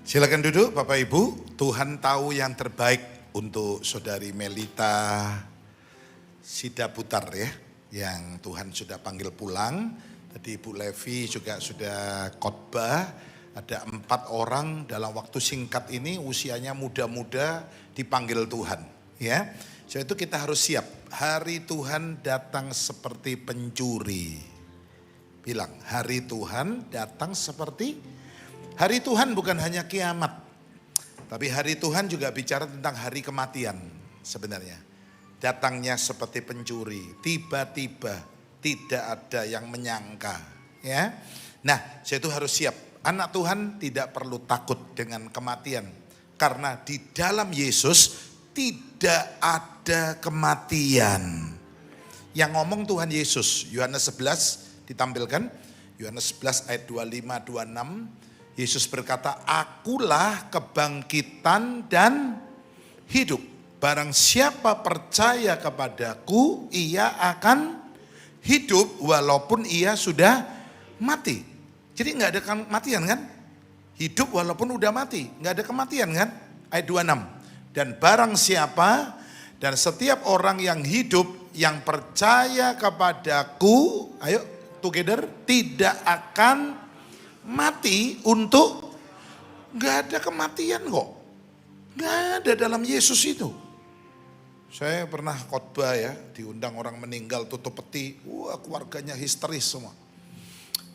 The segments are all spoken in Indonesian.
Silakan duduk Bapak Ibu. Tuhan tahu yang terbaik untuk Saudari Melita Sidaputar ya, yang Tuhan sudah panggil pulang. Tadi Ibu Levi juga sudah khotbah. Ada 4 orang dalam waktu singkat ini usianya muda-muda dipanggil Tuhan. Ya, so itu kita harus siap. Hari Tuhan datang seperti pencuri. Bilang, hari Tuhan datang seperti hari Tuhan bukan hanya kiamat, tapi hari Tuhan juga bicara tentang hari kematian sebenarnya. Datangnya seperti pencuri, tiba-tiba tidak ada yang menyangka. Ya, nah saya itu harus siap. Anak Tuhan tidak perlu takut dengan kematian, karena di dalam Yesus tidak ada kematian. Yang ngomong Tuhan Yesus, Yohanes 11 ditampilkan, Yohanes 11 ayat 25-26. Yesus berkata, akulah kebangkitan dan hidup. Barang siapa percaya kepadaku, ia akan hidup walaupun ia sudah mati. Jadi gak ada kematian kan? Hidup walaupun udah mati, gak ada kematian kan? Ayat 26. Dan barang siapa dan setiap orang yang hidup, yang percaya kepadaku, ayo together, tidak akan mati untuk, gak ada kematian kok. Gak ada dalam Yesus itu. Saya pernah khotbah ya, diundang orang meninggal tutup peti, wah keluarganya histeris semua.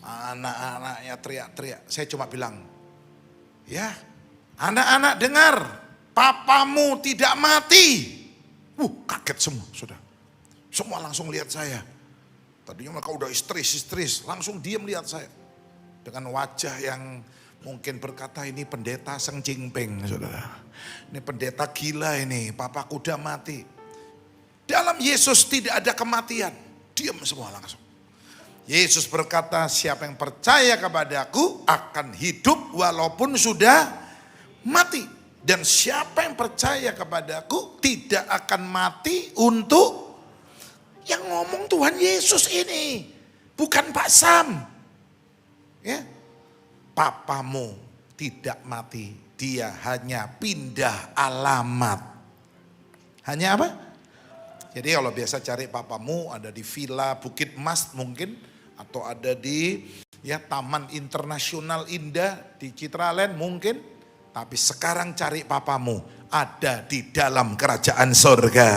Anak-anaknya teriak-teriak. Saya cuma bilang, ya anak-anak dengar, papamu tidak mati. Kaget semua sudah. Semua langsung lihat saya. Tadinya mereka udah histeris, langsung diam lihat saya. Dengan wajah yang mungkin berkata, ini pendeta Seng Jingping, saudara. Ini pendeta gila ini, papaku udah mati. Dalam Yesus tidak ada kematian. Diam semua langsung. Yesus berkata, siapa yang percaya kepadaku akan hidup walaupun sudah mati. Dan siapa yang percaya kepadaku tidak akan mati untuk, yang ngomong Tuhan Yesus ini. Bukan Pak Sam. Ya, papamu tidak mati, dia hanya pindah alamat. Hanya apa? Jadi kalau biasa cari papamu ada di Villa Bukit Mas mungkin, atau ada di ya Taman Internasional Indah di Citraland mungkin, tapi sekarang cari papamu ada di dalam kerajaan surga.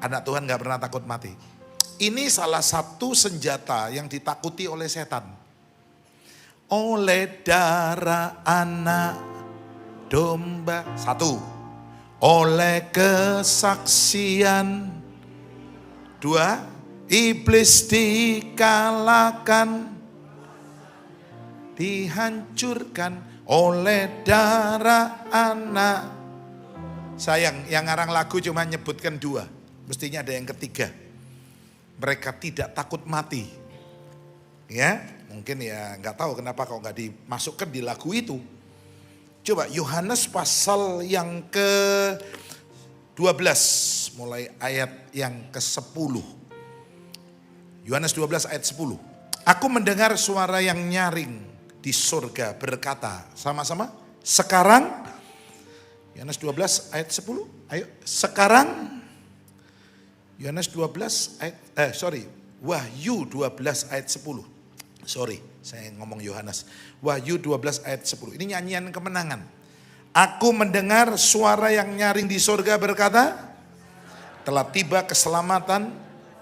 Anak Tuhan gak pernah takut mati. Ini salah satu senjata yang ditakuti oleh setan. Oleh darah anak domba. 1. Oleh kesaksian. 2. Iblis dikalahkan, dihancurkan oleh darah anak. Sayang, yang ngarang lagu cuma nyebutkan 2. Mestinya ada yang ketiga. Mereka tidak takut mati. Ya, mungkin ya nggak tahu kenapa kok nggak dimasukkan di lagu itu. Coba Yohanes pasal yang ke-12 mulai ayat yang ke-10. Yohanes 12 ayat 10. Aku mendengar suara yang nyaring di surga berkata, sama-sama, sekarang, Yohanes 12 ayat 10, ayo, sekarang, Yohanes 12 ayat, Wahyu 12 ayat 10. Sorry, saya ngomong Yohanes. Wahyu 12 ayat 10. Ini nyanyian kemenangan. Aku mendengar suara yang nyaring di surga berkata, telah tiba keselamatan,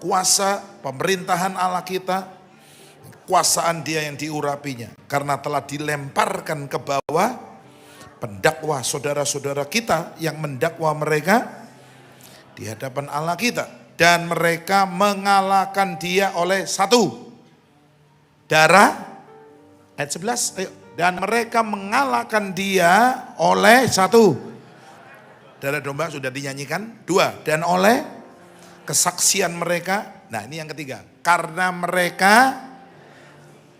kuasa, pemerintahan Allah kita, kuasaan dia yang diurapinya. Karena telah dilemparkan ke bawah pendakwa saudara-saudara kita yang mendakwa mereka di hadapan Allah kita. Dan mereka mengalahkan dia oleh 1. Darah, ayat 11, ayo. Dan mereka mengalahkan dia oleh 1. Darah domba sudah dinyanyikan. 2. Dan oleh kesaksian mereka. Nah ini yang ketiga. Karena mereka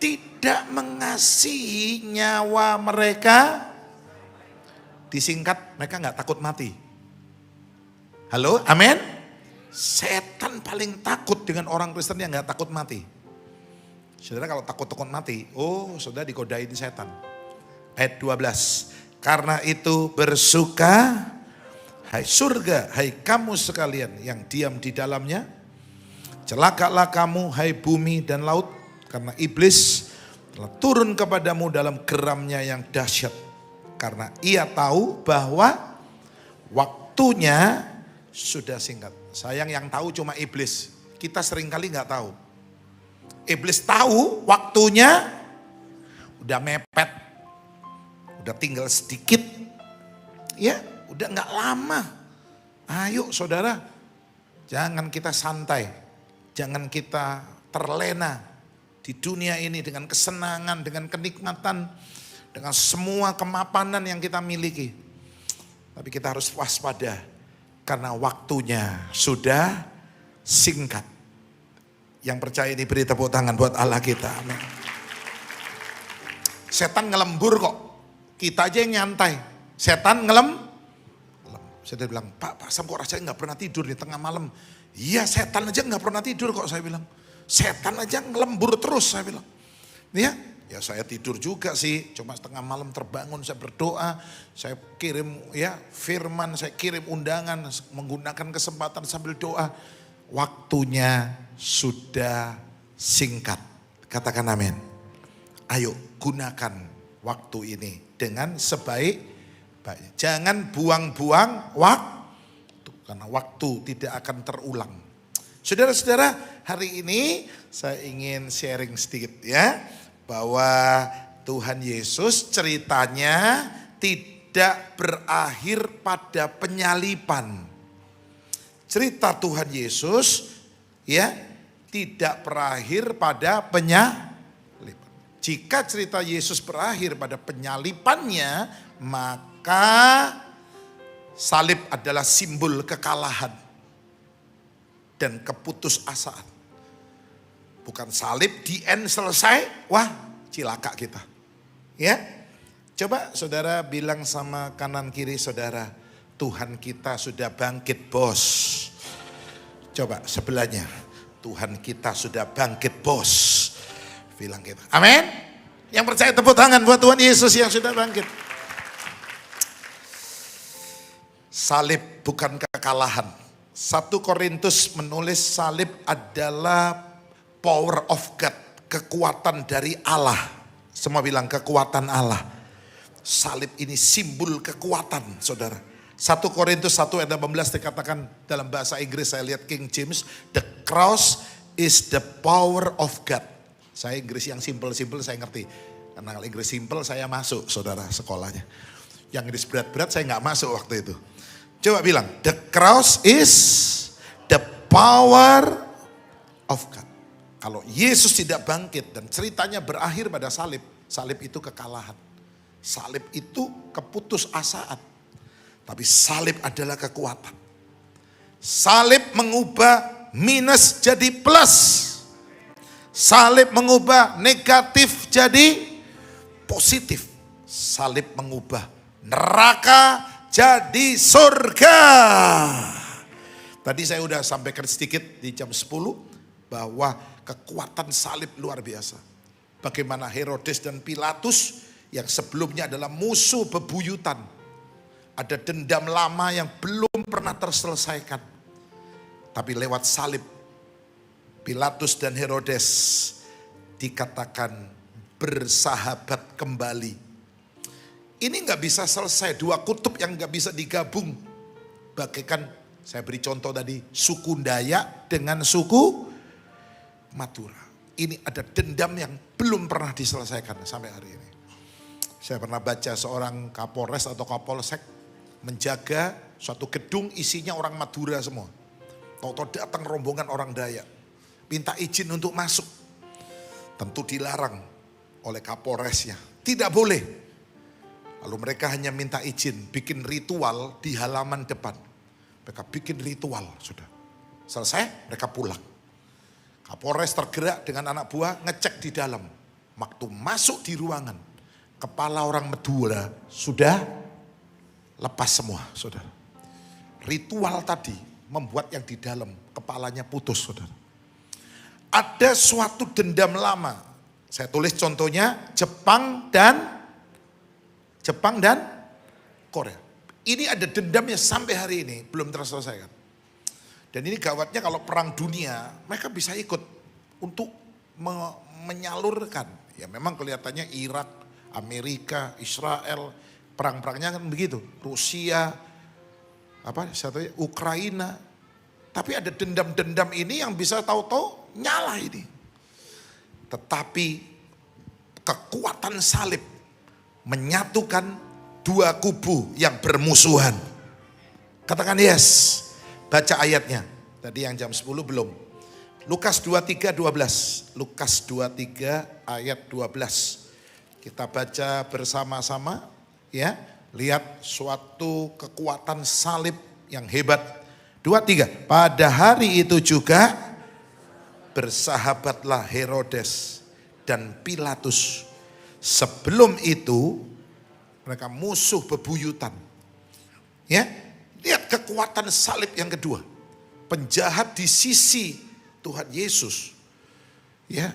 tidak mengasihi nyawa mereka. Disingkat, mereka gak takut mati. Halo, amin. Setan paling takut dengan orang Kristen yang gak takut mati. Saudara kalau takut-takut mati, saudara digodain setan. Ayat 12. Karena itu bersuka, hai surga, hai kamu sekalian yang diam di dalamnya. Celakalah kamu, hai bumi dan laut, karena iblis telah turun kepadamu dalam geramnya yang dahsyat. Karena ia tahu bahwa waktunya sudah singkat. Sayang yang tahu cuma iblis. Kita seringkali nggak tahu. Iblis tahu waktunya udah mepet, udah tinggal sedikit, ya udah nggak lama. Ayo saudara, jangan kita santai, jangan kita terlena di dunia ini dengan kesenangan, dengan kenikmatan, dengan semua kemapanan yang kita miliki. Tapi kita harus waspada karena waktunya sudah singkat. Yang percaya ini beri tepuk tangan buat Allah kita. Amin. Setan ngelembur kok. Kita aja yang nyantai. Setan saya bilang, Pak Sam kok rasanya gak pernah tidur di tengah malam. Iya setan aja gak pernah tidur kok, saya bilang. Setan aja ngelembur terus, saya bilang. Ya saya tidur juga sih. Cuma setengah malam terbangun, saya berdoa. Saya kirim ya firman, saya kirim undangan. Menggunakan kesempatan sambil doa. Waktunya sudah singkat. Katakan amin. Ayo gunakan waktu ini dengan sebaik-baiknya. Jangan buang-buang waktu. Karena waktu tidak akan terulang. Saudara-saudara, hari ini saya ingin sharing sedikit ya. Bahwa Tuhan Yesus ceritanya tidak berakhir pada penyaliban. Cerita Tuhan Yesus ya tidak berakhir pada penyaliban. Jika cerita Yesus berakhir pada penyalipannya, maka salib adalah simbol kekalahan dan keputusasaan. Bukan salib di end selesai, wah cilaka kita. Ya, coba saudara bilang sama kanan kiri saudara, Tuhan kita sudah bangkit bos. Coba sebelahnya, Tuhan kita sudah bangkit bos. Bilang kita, amin. Yang percaya tepuk tangan buat Tuhan Yesus yang sudah bangkit. Salib bukan kekalahan. 1 Korintus menulis salib adalah power of God, kekuatan dari Allah. Semua bilang kekuatan Allah. Salib ini simbol kekuatan, saudara. 1 Korintus 1 ayat 18 dikatakan dalam bahasa Inggris, saya lihat King James, the cross is the power of God. Saya Inggris yang simple-simple saya ngerti. Karena kalau Inggris simple saya masuk, saudara, sekolahnya. Yang Inggris berat-berat saya nggak masuk waktu itu. Coba bilang, the cross is the power of God. Kalau Yesus tidak bangkit dan ceritanya berakhir pada salib, salib itu kekalahan. Salib itu keputusasaan. Tapi salib adalah kekuatan. Salib mengubah minus jadi plus. Salib mengubah negatif jadi positif. Salib mengubah neraka jadi surga. Tadi saya udah sampaikan sedikit di jam 10 bahwa kekuatan salib luar biasa. Bagaimana Herodes dan Pilatus yang sebelumnya adalah musuh bebuyutan. Ada dendam lama yang belum pernah terselesaikan. Tapi lewat salib, Pilatus dan Herodes dikatakan bersahabat kembali. Ini gak bisa selesai, dua kutub yang gak bisa digabung. Bagaikan saya beri contoh tadi, suku Dayak dengan suku Madura. Ini ada dendam yang belum pernah diselesaikan sampai hari ini. Saya pernah baca seorang Kapolres atau Kapolsek menjaga suatu gedung isinya orang Madura semua. Tahu-tahu datang rombongan orang Dayak, minta izin untuk masuk. Tentu dilarang oleh Kapolresnya, tidak boleh. Lalu mereka hanya minta izin, bikin ritual di halaman depan. Mereka bikin ritual, sudah selesai mereka pulang. Kapolres tergerak dengan anak buah ngecek di dalam. Waktu masuk di ruangan, kepala orang Madura sudah lepas semua, saudara. Ritual tadi membuat yang di dalam kepalanya putus, saudara. Ada suatu dendam lama. Saya tulis contohnya Jepang dan hardcore ya. Ini ada dendamnya sampai hari ini belum terselesaikan. Dan ini gawatnya kalau perang dunia mereka bisa ikut untuk menyalurkan. Ya memang kelihatannya Irak, Amerika, Israel, perang-perangnya kan begitu. Rusia, satunya Ukraina. Tapi ada dendam-dendam ini yang bisa tahu-tahu nyala ini. Tetapi kekuatan salib menyatukan dua kubu yang bermusuhan. Katakan yes. Baca ayatnya. Tadi yang jam 10 belum. Lukas 23:12. Lukas 23 ayat 12. Kita baca bersama-sama ya. Lihat suatu kekuatan salib yang hebat. 23. Pada hari itu juga bersahabatlah Herodes dan Pilatus. Sebelum itu mereka musuh bebuyutan. Ya, lihat kekuatan salib yang kedua. Penjahat di sisi Tuhan Yesus. Ya,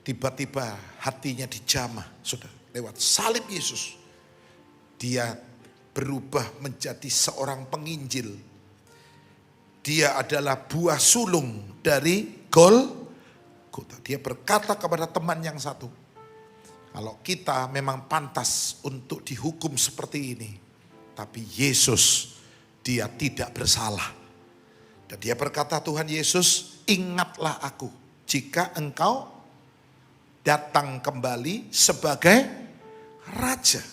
tiba-tiba hatinya dijamah, saudara. Lewat salib Yesus, dia berubah menjadi seorang penginjil. Dia adalah buah sulung dari Golgota. Dia berkata kepada teman yang satu, kalau kita memang pantas untuk dihukum seperti ini, tapi Yesus, dia tidak bersalah. Dan dia berkata, Tuhan Yesus, ingatlah aku jika engkau datang kembali sebagai raja.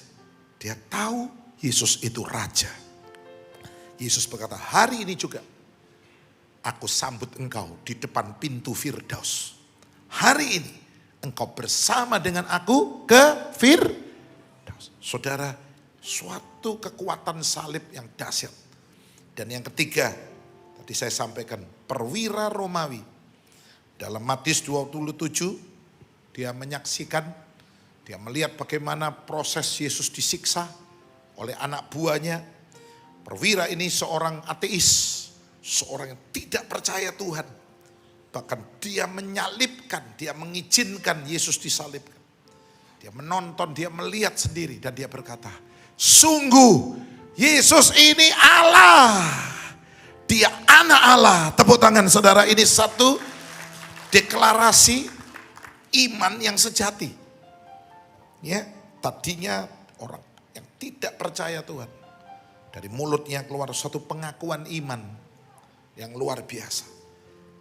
Dia tahu Yesus itu raja. Yesus berkata, hari ini juga aku sambut engkau di depan pintu Firdaus. Hari ini engkau bersama dengan aku ke Firdaus. Saudara, suatu kekuatan salib yang dahsyat. Dan yang ketiga, tadi saya sampaikan, perwira Romawi. Dalam Matius 27, dia menyaksikan, dia melihat bagaimana proses Yesus disiksa oleh anak buahnya. Perwira ini seorang ateis, seorang yang tidak percaya Tuhan. Bahkan dia menyalibkan, dia mengizinkan Yesus disalibkan. Dia menonton, dia melihat sendiri dan dia berkata, sungguh Yesus ini Allah. Dia anak Allah. Tepuk tangan saudara, ini satu deklarasi iman yang sejati. Ya, tadinya orang yang tidak percaya Tuhan, dari mulutnya keluar suatu pengakuan iman yang luar biasa.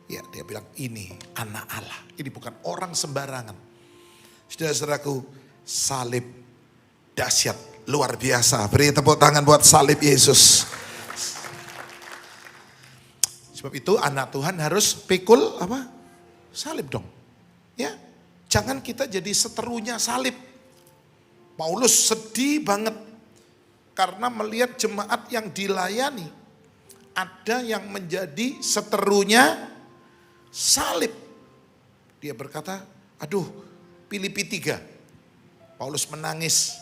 Ya, dia bilang ini anak Allah. Ini bukan orang sembarangan. Saudara-saudaraku, salib dahsyat, luar biasa. Beri tepuk tangan buat salib Yesus. Sebab itu anak Tuhan harus pikul salib dong. Ya, jangan kita jadi seterunya salib. Paulus sedih banget karena melihat jemaat yang dilayani ada yang menjadi seterunya salib. Dia berkata, aduh, Filipi 3. Paulus menangis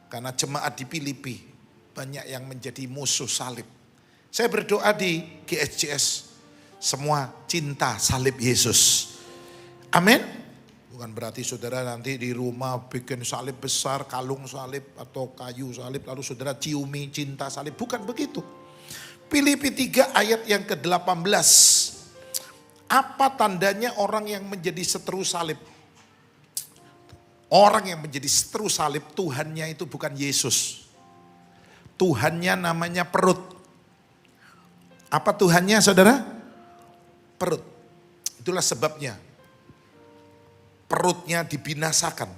karena jemaat di Filipi banyak yang menjadi musuh salib. Saya berdoa di GSJS, semua cinta salib Yesus. Amin. Bukan berarti saudara nanti di rumah bikin salib besar, kalung salib atau kayu salib, lalu saudara ciumi cinta salib. Bukan begitu. Filipi 3 ayat yang ke-18. Apa tandanya orang yang menjadi seteru salib? Orang yang menjadi seteru salib, Tuhannya itu bukan Yesus. Tuhannya namanya perut. Apa Tuhannya saudara? Perut. Itulah sebabnya perutnya dibinasakan.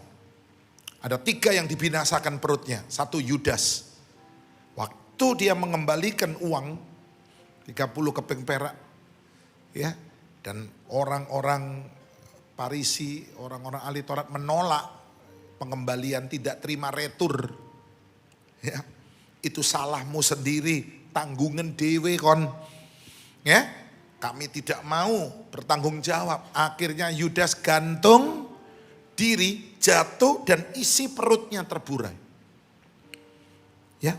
Ada 3 yang dibinasakan perutnya. 1 Yudas. Waktu dia mengembalikan uang 30 keping perak. Ya. Dan orang-orang Farisi, orang-orang ahli Taurat menolak pengembalian, tidak terima retur. Ya. Itu salahmu sendiri, tanggungan dewe kon. Ya. Kami tidak mau bertanggung jawab. Akhirnya Yudas gantung diri, jatuh dan isi perutnya terburai. Ya.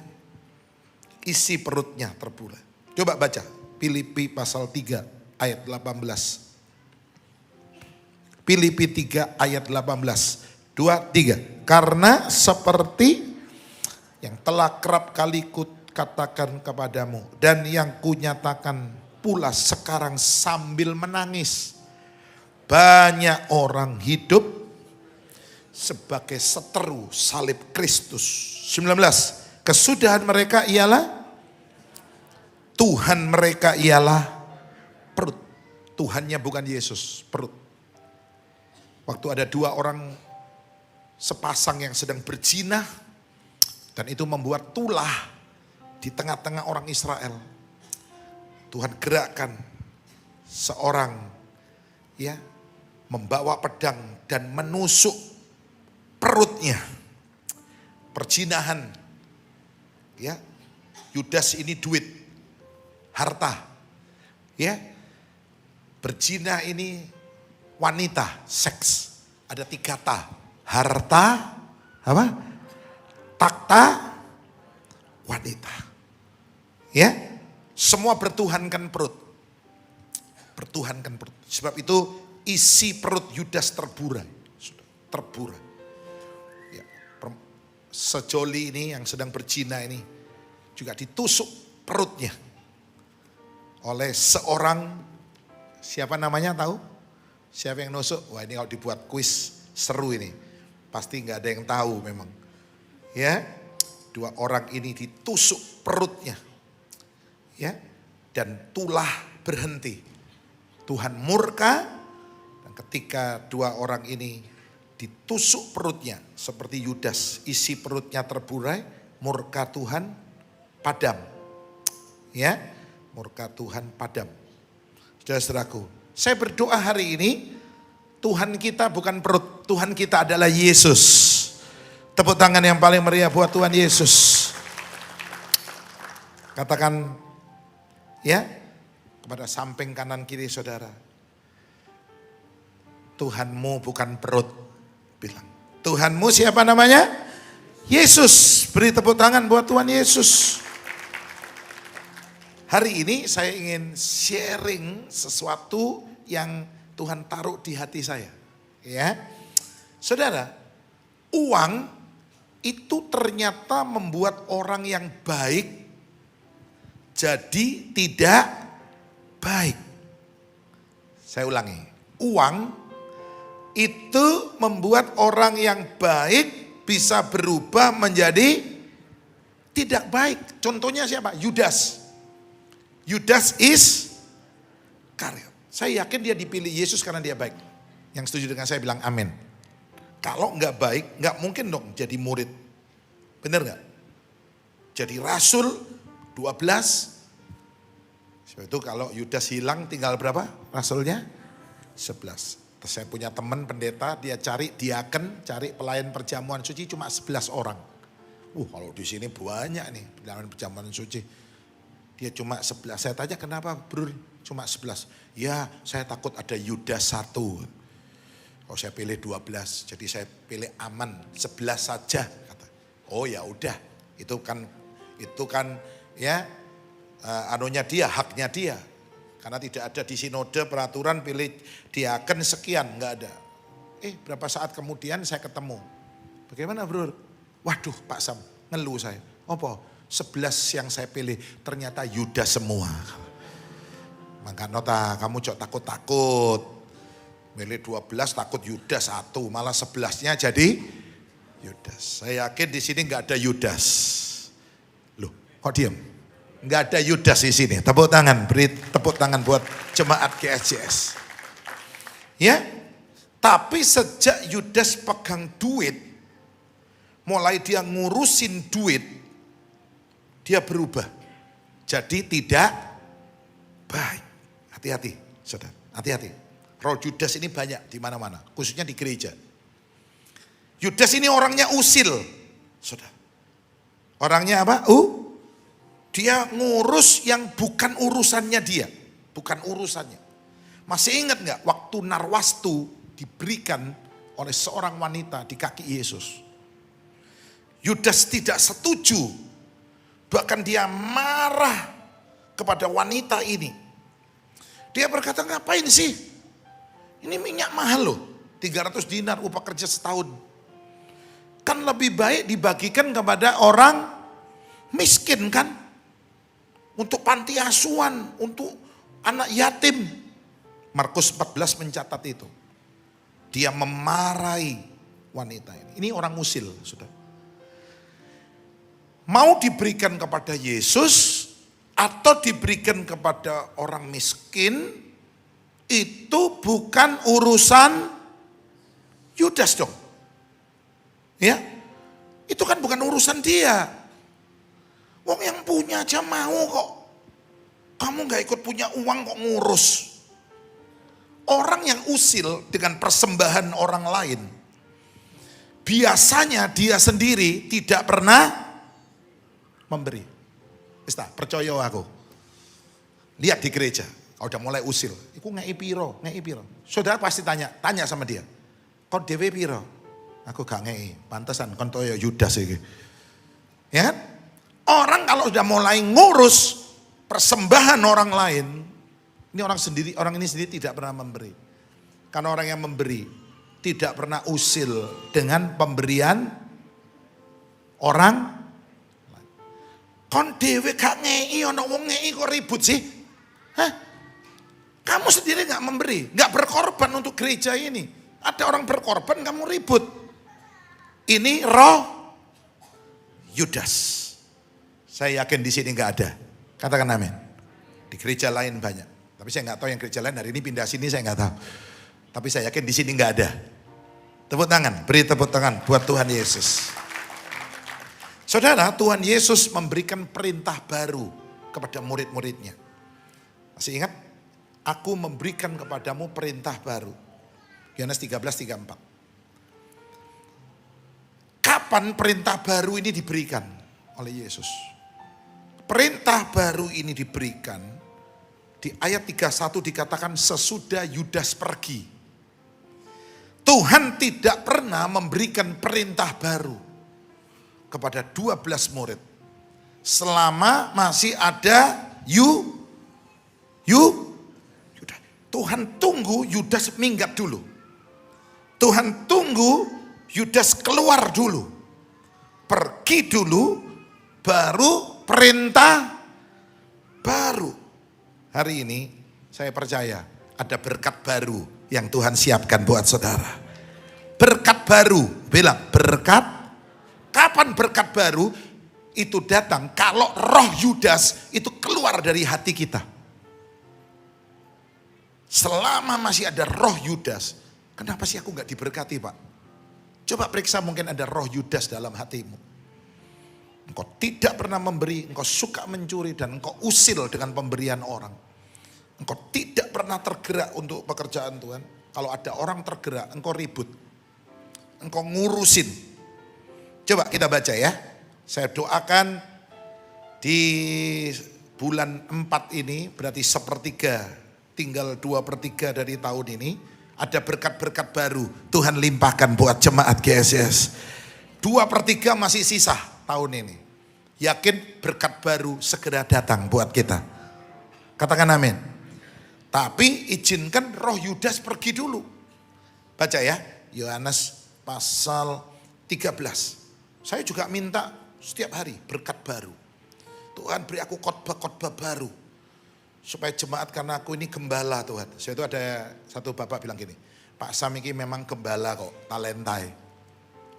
Isi perutnya terburai. Coba baca Filipi pasal 3 ayat 18. Filipi 3 ayat 18. 2, 3. Karena seperti yang telah kerap kali katakan kepadamu dan yang kunyatakan pula sekarang sambil menangis. Banyak orang hidup sebagai seteru salib Kristus. 19. Kesudahan mereka ialah Tuhan mereka ialah perut. Tuhannya bukan Yesus, perut. Waktu ada dua orang sepasang yang sedang berzina dan itu membuat tulah di tengah-tengah orang Israel. Tuhan gerakkan seorang ya membawa pedang dan menusuk perutnya. Perzinahan. Ya. Yudas ini duit, harta. Ya. Berzina ini wanita, seks. Ada 3 ta. Harta, apa? Takhta, wanita. Ya. Semua bertuhankan perut. Bertuhankan perut. Sebab itu isi perut Yudas terburai. Terburai. Ya. Sejoli ini yang sedang berzina ini juga ditusuk perutnya oleh seorang, siapa namanya tahu? Siapa yang nusuk? Wah, ini kalau dibuat kuis seru ini. Pasti nggak ada yang tahu memang. Ya, 2 orang ini ditusuk perutnya. Ya, dan tulah berhenti. Tuhan murka dan ketika 2 orang ini ditusuk perutnya seperti Yudas, isi perutnya terburai, murka Tuhan padam. Ya, murka Tuhan padam. Saudara-saudaraku, saya berdoa hari ini Tuhan kita bukan perut, Tuhan kita adalah Yesus. Tepuk tangan yang paling meriah buat Tuhan Yesus. Katakan ya kepada samping kanan kiri saudara, Tuhanmu bukan perut. Bilang, Tuhanmu siapa namanya? Yesus. Beri tepuk tangan buat Tuhan Yesus. Hari ini saya ingin sharing sesuatu yang Tuhan taruh di hati saya. Ya, saudara, uang itu ternyata membuat orang yang baik jadi tidak baik. Saya ulangi, uang itu membuat orang yang baik bisa berubah menjadi tidak baik. Contohnya siapa? Yudas. Yudas Iskariot. Saya yakin dia dipilih Yesus karena dia baik. Yang setuju dengan saya bilang amin. Kalau enggak baik, enggak mungkin dong jadi murid. Benar enggak? Jadi rasul 12. Sebab itu kalau Yudas hilang tinggal berapa rasulnya? 11. Terus saya punya teman pendeta, dia cari diaken, cari pelayan perjamuan suci cuma 11 orang. Kalau di sini banyak nih pelayan perjamuan suci. Dia cuma 11. Saya tanya kenapa bro cuma 11? Ya saya takut ada Yudas 1. Oh saya pilih 12. Jadi saya pilih aman 11 saja. Kata. Oh ya udah. Itu kan ya anunya dia, haknya dia. Karena tidak ada di sinode peraturan pilih diaken sekian. Enggak ada. Berapa saat kemudian saya ketemu. Bagaimana bro? Waduh Pak Sam ngeluh saya. Apa? 11 yang saya pilih ternyata Yudas semua. Maka nota kamu cok takut-takut. Milih 12 takut Yudas 1, malah 11-nya jadi Yudas. Saya yakin di sini nggak ada Yudas. Loh, kok diam? Nggak ada Yudas di sini. Tepuk tangan, beri tepuk tangan buat jemaat GSJS. Ya, tapi sejak Yudas pegang duit, mulai dia ngurusin duit, dia berubah. Jadi tidak baik. Hati-hati, saudara. Hati-hati. Roh Yudas ini banyak di mana-mana, khususnya di gereja. Yudas ini orangnya usil, saudara. Orangnya apa? Dia ngurus yang bukan urusannya dia, bukan urusannya. Masih ingat nggak waktu narwastu diberikan oleh seorang wanita di kaki Yesus? Yudas tidak setuju. Bahkan dia marah kepada wanita ini. Dia berkata, ngapain sih? Ini minyak mahal loh. 300 dinar upah kerja setahun. Kan lebih baik dibagikan kepada orang miskin kan? Untuk panti asuhan, untuk anak yatim. Markus 14 mencatat itu. Dia memarahi wanita ini. Ini orang usil, sudah. Mau diberikan kepada Yesus atau diberikan kepada orang miskin, itu bukan urusan Yudas dong. Ya, itu kan bukan urusan dia. Wong yang punya aja mau kok. Kamu gak ikut punya uang kok ngurus. Orang yang usil dengan persembahan orang lain, biasanya dia sendiri tidak pernah memberi.Ista, percaya aku. Lihat di gereja, kalau udah mulai usil, iku ngei piro. Saudara pasti tanya sama dia. Kau dewe piro? Aku gak ngei, pantesan kon toyo Yudas iki. Ya kan? Orang kalau udah mulai ngurus persembahan orang lain, orang ini sendiri tidak pernah memberi. Karena orang yang memberi tidak pernah usil dengan pemberian orang lain. Kon dewe gak ngei, ono wong ngei kok ribut sih? Hah? Kamu sendiri gak memberi, gak berkorban untuk gereja ini. Ada orang berkorban, kamu ribut. Ini roh Yudas. Saya yakin di sini nggak ada. Katakan amin. Di gereja lain banyak. Tapi saya nggak tahu yang gereja lain hari ini pindah sini, saya nggak tahu. Tapi saya yakin di sini nggak ada. Tepuk tangan, beri tepuk tangan buat Tuhan Yesus. Saudara, Tuhan Yesus memberikan perintah baru kepada murid-muridnya. Masih ingat? Aku memberikan kepadamu perintah baru. Yohanes 13:34. Kapan perintah baru ini diberikan oleh Yesus? Perintah baru ini diberikan di ayat 31 dikatakan sesudah Yudas pergi. Tuhan tidak pernah memberikan perintah baru kepada 12 murid selama masih ada Yudas. Tuhan tunggu Yudas minggat dulu. Tuhan tunggu Yudas keluar dulu, pergi dulu, baru perintah baru. Hari ini saya percaya ada berkat baru yang Tuhan siapkan buat saudara. Berkat baru, bilang berkat. Kapan berkat baru itu datang? Kalau roh Yudas itu keluar dari hati kita. Selama masih ada roh Yudas, kenapa sih aku gak diberkati, Pak? Coba periksa, mungkin ada roh Yudas dalam hatimu. Engkau tidak pernah memberi, engkau suka mencuri dan engkau usil dengan pemberian orang. Engkau tidak pernah tergerak untuk pekerjaan Tuhan. Kalau ada orang tergerak, engkau ribut. Engkau ngurusin. Coba kita baca ya. Saya doakan di bulan 4 ini, berarti sepertiga, tinggal 2/3 dari tahun ini. Ada berkat-berkat baru Tuhan limpahkan buat jemaat GSS. 2/3 masih sisa tahun ini. Yakin berkat baru segera datang buat kita. Katakan amin. Tapi izinkan roh Yudas pergi dulu. Baca ya, Yohanes pasal 13. Saya juga minta setiap hari berkat baru. Tuhan beri aku khotbah-khotbah baru. Supaya jemaat, karena aku ini gembala Tuhan. Saya itu ada satu bapak bilang gini, Pak Sam ini memang gembala kok, talentai.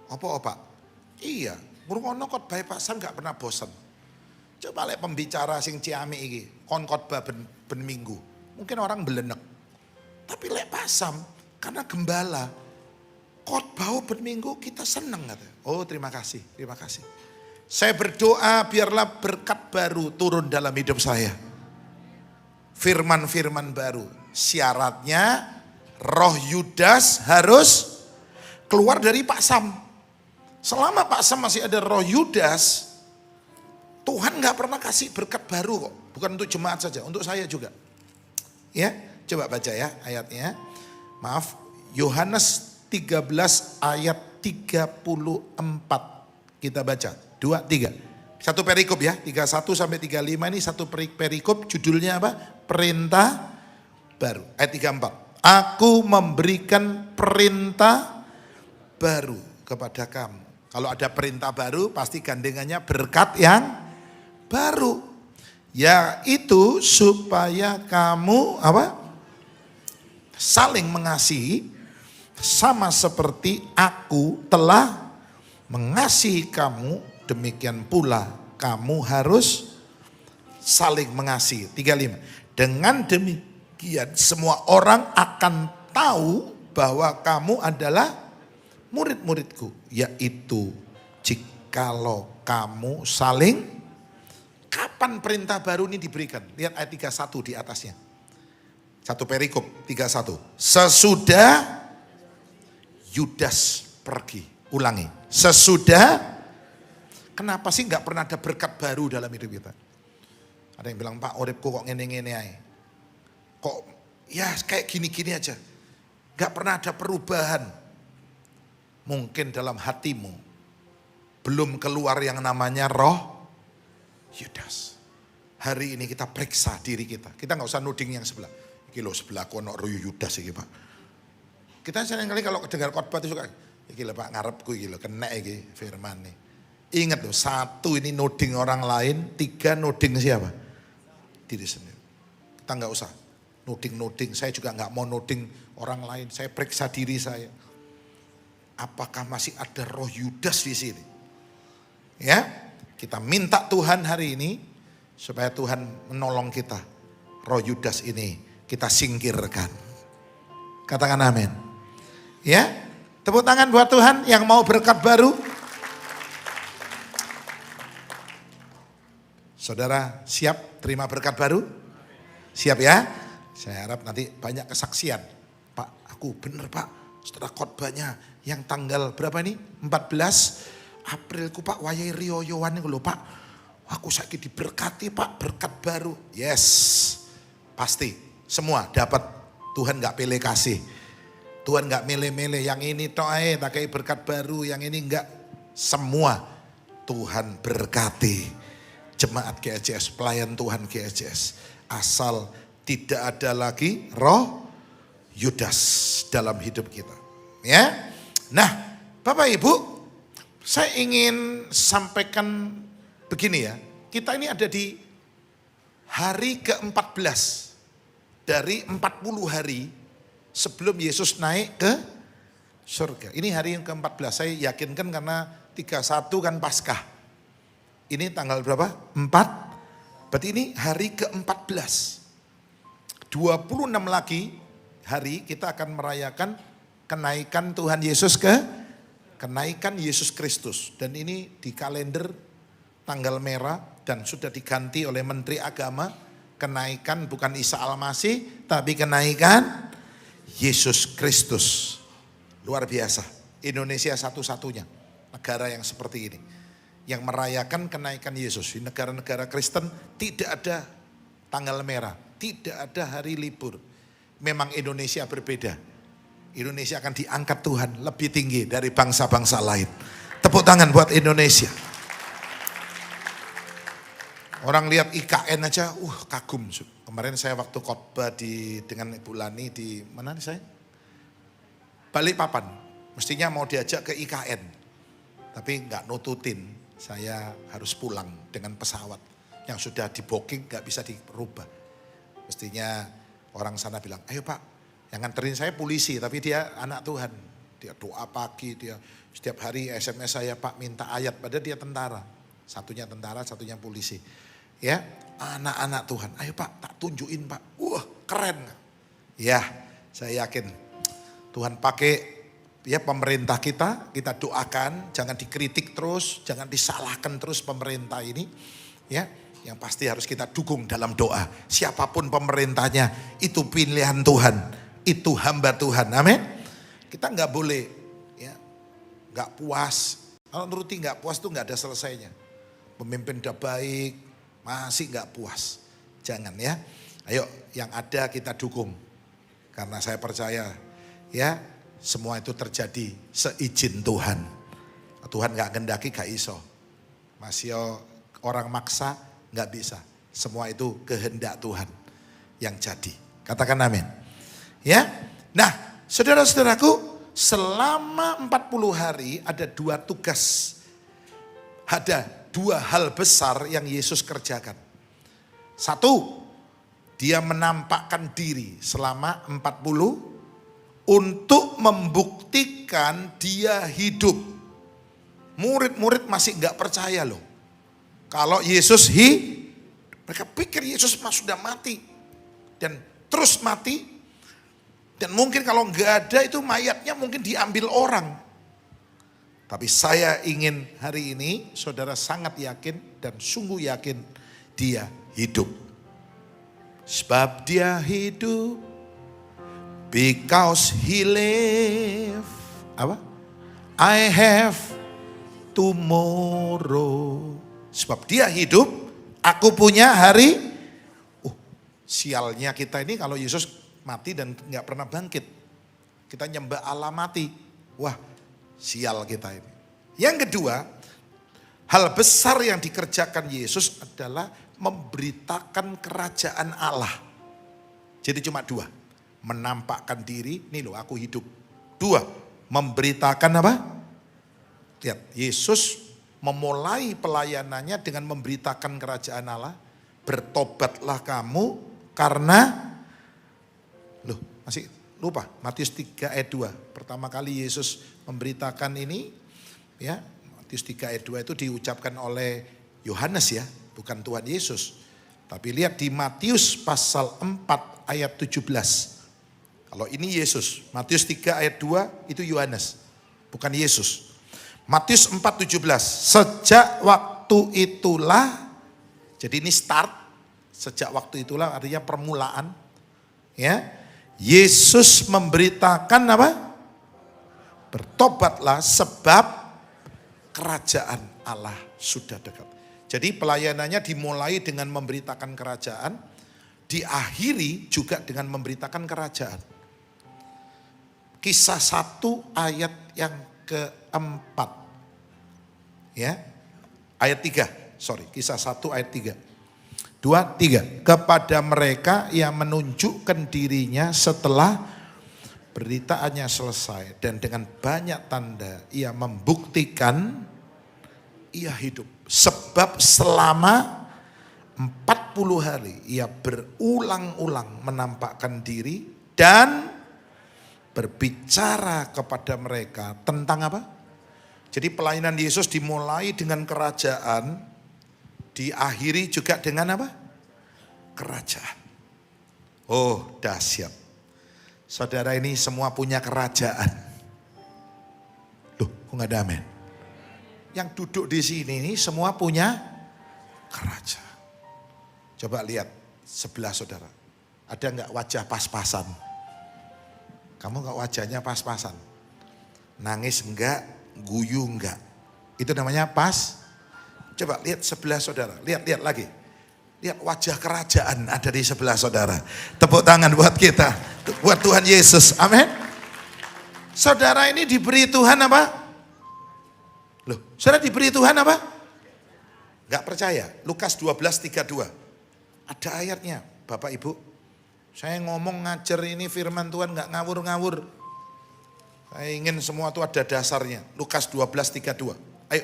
Apa Pak? Iya, ngurungono khotbah Pak Sam gak pernah bosan. Coba lihat pembicara sing ciami ini, kon khotbah ben minggu. Mungkin orang belenek. Tapi lihat Pak Sam, karena gembala, khotbah ben minggu kita seneng. Oh terima kasih. Saya berdoa biarlah berkat baru turun dalam hidup saya. Firman-firman baru. Syaratnya roh Yudas harus keluar dari Pak Sam. Selama Pak Sam masih ada roh Yudas, Tuhan gak pernah kasih berkat baru kok. Bukan untuk jemaat saja, untuk saya juga. Ya, coba baca ya ayatnya. Maaf, Yohanes 13 ayat 34. Kita baca, 2, 3. Satu perikop ya, 31 sampai 35 ini satu perikop, judulnya apa? Perintah baru. Ayat 34. Aku memberikan perintah baru kepada kamu. Kalau ada perintah baru pasti gandengannya berkat yang baru. Yaitu supaya kamu saling mengasihi sama seperti aku telah mengasihi kamu, demikian pula kamu harus saling mengasihi. 35. Dengan demikian semua orang akan tahu bahwa kamu adalah murid-muridku, yaitu jikalau kamu saling. Kapan perintah baru ini diberikan? Lihat ayat 31 di atasnya. Satu perikop 31. Sesudah Yudas pergi. Ulangi. Sesudah. Kenapa sih gak pernah ada berkat baru dalam hidup kita? Ada yang bilang, Pak uripku kok ngene-ngene aja. Kok ya kayak gini-gini aja. Gak pernah ada perubahan. Mungkin dalam hatimu belum keluar yang namanya roh Yudas. Hari ini kita periksa diri kita. Kita gak usah nuding yang sebelah. Iki lho sebelah aku ono roh Yudas iki Pak. Kita sering kali kalau dengar khotbah itu suka, iki lho Pak ngarepku iki lho kena iki firman nih. Ingat loh, 1 ini nuding orang lain, 3 nuding siapa? Diri sendiri. Kita gak usah nuding-nuding. Saya juga gak mau nuding orang lain. Saya periksa diri saya. Apakah masih ada roh Yudas di sini? Ya. Kita minta Tuhan hari ini supaya Tuhan menolong kita. Roh Yudas ini kita singkirkan. Katakan amin. Ya, tepuk tangan buat Tuhan yang mau berkat baru. Saudara siap terima berkat baru? Siap ya? Saya harap nanti banyak kesaksian. Pak, aku bener Pak. Setelah khotbahnya yang tanggal berapa ini? 14 Aprilku Pak, wayai riyoyowan itu loh Pak. Aku sakit diberkati Pak, berkat baru. Yes, pasti semua dapat. Tuhan gak pilih kasih. Tuhan gak milih-milih yang ini toh tak kayak berkat baru, yang ini enggak. Semua Tuhan berkati. Jemaat GSJS, pelayan Tuhan GSJS. Asal tidak ada lagi roh Yudas dalam hidup kita. Ya. Nah, Bapak Ibu, saya ingin sampaikan begini ya. Kita ini ada di hari ke-14 dari 40 hari sebelum Yesus naik ke surga. Ini hari yang ke-14. Saya yakinkan karena 31 kan Paskah. Ini tanggal berapa? 4. Berarti ini hari ke-14. 26 lagi hari kita akan merayakan kenaikan Tuhan Yesus kenaikan Yesus Kristus. Dan ini di kalender tanggal merah dan sudah diganti oleh Menteri Agama. Kenaikan bukan Isa Al-Masih tapi kenaikan Yesus Kristus. Luar biasa. Indonesia satu-satunya negara yang seperti ini. Yang merayakan kenaikan Yesus. Di negara-negara Kristen tidak ada tanggal merah. Tidak ada hari libur. Memang Indonesia berbeda. Indonesia akan diangkat Tuhan lebih tinggi dari bangsa-bangsa lain. Tepuk tangan buat Indonesia. Orang lihat IKN aja, kagum. Kemarin saya waktu khotbah dengan Ibu Lani di mana nih saya? Balikpapan. Mestinya mau diajak ke IKN. Tapi nggak nututin, saya harus pulang dengan pesawat. Yang sudah di booking nggak bisa dirubah. Mestinya orang sana bilang, ayo Pak, yang nganterin saya polisi, tapi dia anak Tuhan. Dia doa pagi, dia setiap hari SMS saya, Pak minta ayat, padahal dia tentara. Satunya tentara, satunya polisi. Ya, anak-anak Tuhan, ayo Pak, tak tunjukin Pak. Keren. Ya, saya yakin Tuhan pakai ya pemerintah kita doakan, jangan dikritik terus, jangan disalahkan terus pemerintah ini. Ya, yang pasti harus kita dukung dalam doa. Siapapun pemerintahnya, itu pilihan Tuhan, itu hamba Tuhan. Amin. Kita nggak boleh, ya, nggak puas. Kalau nuruti nggak puas tuh nggak ada selesainya. Pemimpin udah baik, masih nggak puas. Jangan ya. Ayo yang ada kita dukung. Karena saya percaya ya semua itu terjadi seizin Tuhan. Tuhan nggak gendaki gak iso. Masih orang maksa nggak bisa. Semua itu kehendak Tuhan yang jadi. Katakan amin. Ya. Nah, saudara-saudaraku, selama 40 hari ada 2 tugas. Ada 2 hal besar yang Yesus kerjakan. 1, dia menampakkan diri selama 40 untuk membuktikan dia hidup. Murid-murid masih enggak percaya loh. Kalau Yesus mereka pikir Yesus sudah mati. Dan terus mati. Dan mungkin kalau enggak ada itu mayatnya mungkin diambil orang. Tapi saya ingin hari ini saudara sangat yakin dan sungguh yakin dia hidup. Sebab dia hidup. Because he live. Apa? I have tomorrow. Sebab dia hidup, aku punya hari. Sialnya kita ini kalau Yesus mati dan nggak pernah bangkit. Kita nyembah Allah mati. Wah, sial kita ini. Yang kedua, hal besar yang dikerjakan Yesus adalah memberitakan kerajaan Allah. Jadi cuma 2. Menampakkan diri, nih loh aku hidup. 2, memberitakan apa? Lihat, Yesus memulai pelayanannya dengan memberitakan kerajaan Allah. Bertobatlah kamu karena, loh masih lupa, Matius 3 ayat 2. Pertama kali Yesus memberitakan ini, ya Matius 3 ayat 2 itu diucapkan oleh Yohanes ya, bukan Tuhan Yesus. Tapi lihat di Matius pasal 4 ayat 17. Kalau ini Yesus, Matius 3 ayat 2 itu Yohanes, bukan Yesus. Matius 4:17, sejak waktu itulah, jadi ini start, sejak waktu itulah artinya permulaan, ya. Yesus memberitakan apa? Bertobatlah sebab kerajaan Allah sudah dekat. Jadi pelayanannya dimulai dengan memberitakan kerajaan, diakhiri juga dengan memberitakan kerajaan. Kisah 1 ayat yang keempat. Ya, ayat 3, kisah 1 ayat 3. 2, 3. Kepada mereka yang menunjukkan dirinya setelah beritaannya selesai. Dan dengan banyak tanda ia membuktikan ia hidup. Sebab selama 40 hari ia berulang-ulang menampakkan diri dan berbicara kepada mereka tentang apa? Jadi pelayanan Yesus dimulai dengan kerajaan, diakhiri juga dengan apa? Kerajaan. Oh dahsyat. Saudara ini semua punya kerajaan. Loh kok gak ada amin? Yang duduk di sini ini semua punya kerajaan. Coba lihat sebelah saudara. Ada gak wajah pas-pasan? Kamu gak wajahnya pas-pasan? Nangis enggak? Guyu enggak? Itu namanya pas. Coba lihat sebelah saudara, lihat lagi. Lihat wajah kerajaan ada di sebelah saudara. Tepuk tangan buat kita, buat Tuhan Yesus, amin. Saudara ini diberi Tuhan apa? Loh, saudara diberi Tuhan apa? Enggak percaya? Lukas 12:32. Ada ayatnya, Bapak Ibu. Saya ngomong ngajar ini firman Tuhan enggak ngawur-ngawur. Saya ingin semua itu ada dasarnya. Lukas 12:32. Ayo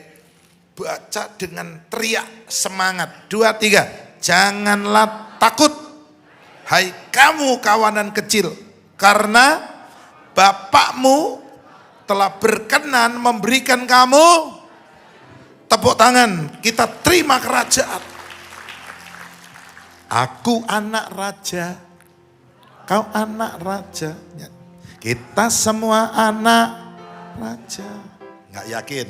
baca dengan teriak semangat. 2, 3. Janganlah takut, hai kamu kawanan kecil, karena Bapakmu telah berkenan memberikan kamu. Tepuk tangan, kita terima kerajaan. Aku anak raja, kau anak raja. Kita semua anak raja. Nggak yakin?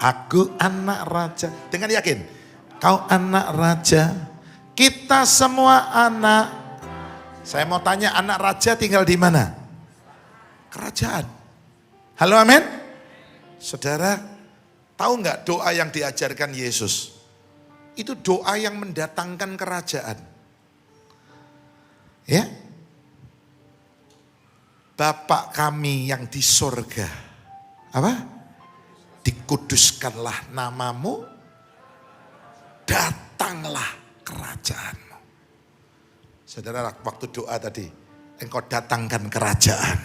Aku anak raja. Dengan yakin? Kau anak raja. Kita semua anak. Saya mau tanya, anak raja tinggal di mana? Kerajaan. Halo amin? Saudara, tahu nggak doa yang diajarkan Yesus? Itu doa yang mendatangkan kerajaan. Ya? Bapa kami yang di sorga, apa? Dikuduskanlah namamu, datanglah kerajaanmu. Saudara, waktu doa tadi, engkau datangkan kerajaan.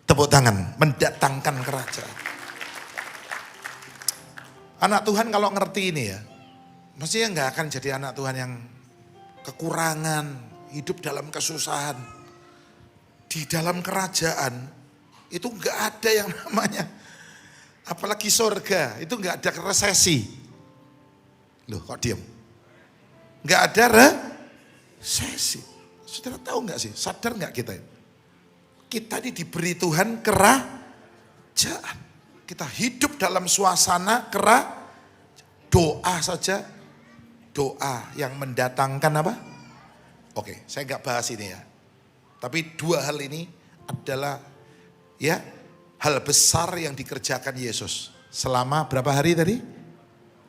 Tepuk tangan, mendatangkan kerajaan. Anak Tuhan kalau ngerti ini ya, mestinya nggak akan jadi anak Tuhan yang kekurangan, hidup dalam kesusahan. Di dalam kerajaan itu nggak ada yang namanya, apalagi surga, itu nggak ada resesi. Loh kok diem? Nggak ada resesi. Saudara tahu nggak sih, sadar nggak kita? Kita ini diberi Tuhan kerajaan. Kita hidup dalam suasana doa saja. Doa yang mendatangkan apa? Oke, saya nggak bahas ini ya. Tapi dua hal ini adalah ya hal besar yang dikerjakan Yesus. Selama berapa hari tadi?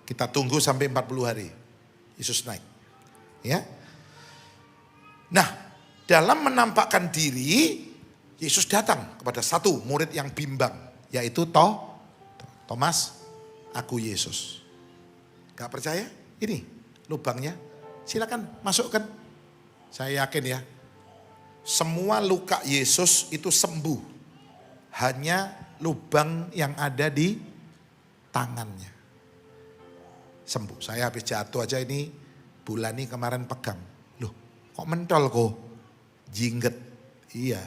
Kita tunggu sampai 40 hari. Yesus naik. Ya. Nah, dalam menampakkan diri, Yesus datang kepada satu murid yang bimbang, yaitu Thomas, aku Yesus. Gak percaya? Ini lubangnya. Silakan masukkan. Saya yakin ya, semua luka Yesus itu sembuh. Hanya lubang yang ada di tangannya. Sembuh. Saya habis jatuh aja ini, Bulani kemarin pegang. Loh, kok mentol kok? Jingget. Iya,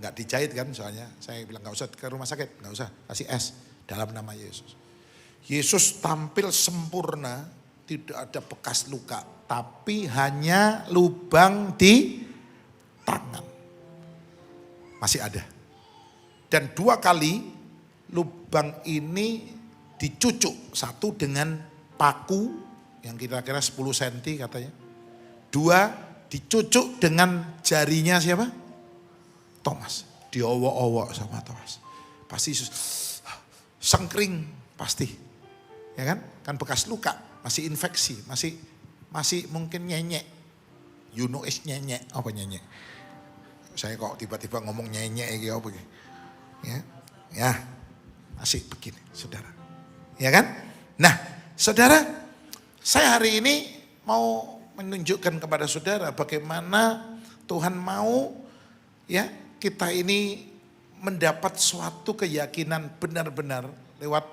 nggak dijahit kan soalnya. Saya bilang nggak usah ke rumah sakit, nggak usah. Kasih es dalam nama Yesus. Yesus tampil sempurna, tidak ada bekas luka. Tapi hanya lubang di tangan. Masih ada. Dan 2 kali lubang ini dicucuk. Satu dengan paku yang kira-kira 10 cm katanya. 2 dicucuk dengan jarinya siapa? Thomas. Diowo-owo sama Thomas. Pasti Yesus sengkring pasti. Ya kan? Kan bekas luka, masih infeksi, masih mungkin nyenyek. You know is nyenyek, apa nyenyek? Saya kok tiba-tiba ngomong nyenyek gitu apa gitu. Ya, masih begini, saudara. Ya kan? Nah, saudara, saya hari ini mau menunjukkan kepada saudara bagaimana Tuhan mau ya kita ini mendapat suatu keyakinan benar-benar lewat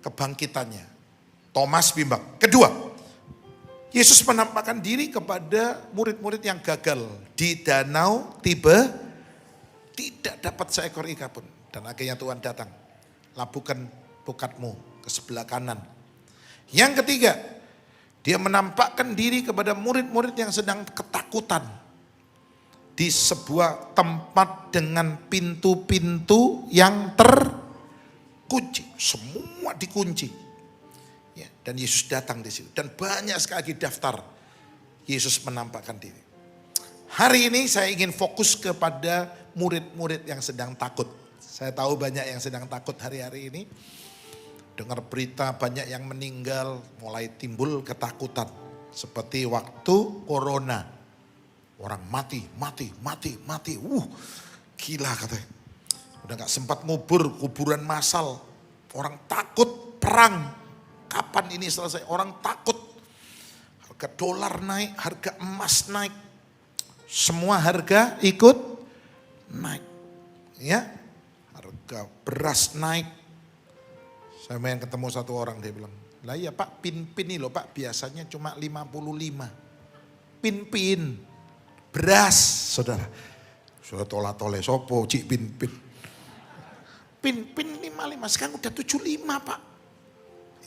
kebangkitannya. Thomas bimbang. Kedua, Yesus menampakkan diri kepada murid-murid yang gagal di danau Tiber. Tidak dapat seekor ikan pun. Dan akhirnya Tuhan datang. Labuhkan tongkatmu ke sebelah kanan. Yang ketiga, dia menampakkan diri kepada murid-murid yang sedang ketakutan. Di sebuah tempat dengan pintu-pintu yang terkunci. Semua dikunci. Ya, dan Yesus datang di situ. Dan banyak sekali daftar Yesus menampakkan diri. Hari ini saya ingin fokus kepada murid-murid yang sedang takut. Saya tahu banyak yang sedang takut hari-hari ini. Dengar berita banyak yang meninggal, mulai timbul ketakutan. Seperti waktu corona. Orang mati. Gila katanya. Udah gak sempat ngubur, kuburan massal. Orang takut perang. Kapan ini selesai? Orang takut. Harga dolar naik, harga emas naik. Semua harga ikut naik. Ya, harga beras naik. Saya main ketemu satu orang, dia bilang, lah iya Pak, pin-pin nih loh Pak, biasanya cuma 55. Pin-pin, beras, saudara. Sudah tola-tole, sopo, cik pin-pin. Pin-pin 55, sekarang udah 75 Pak.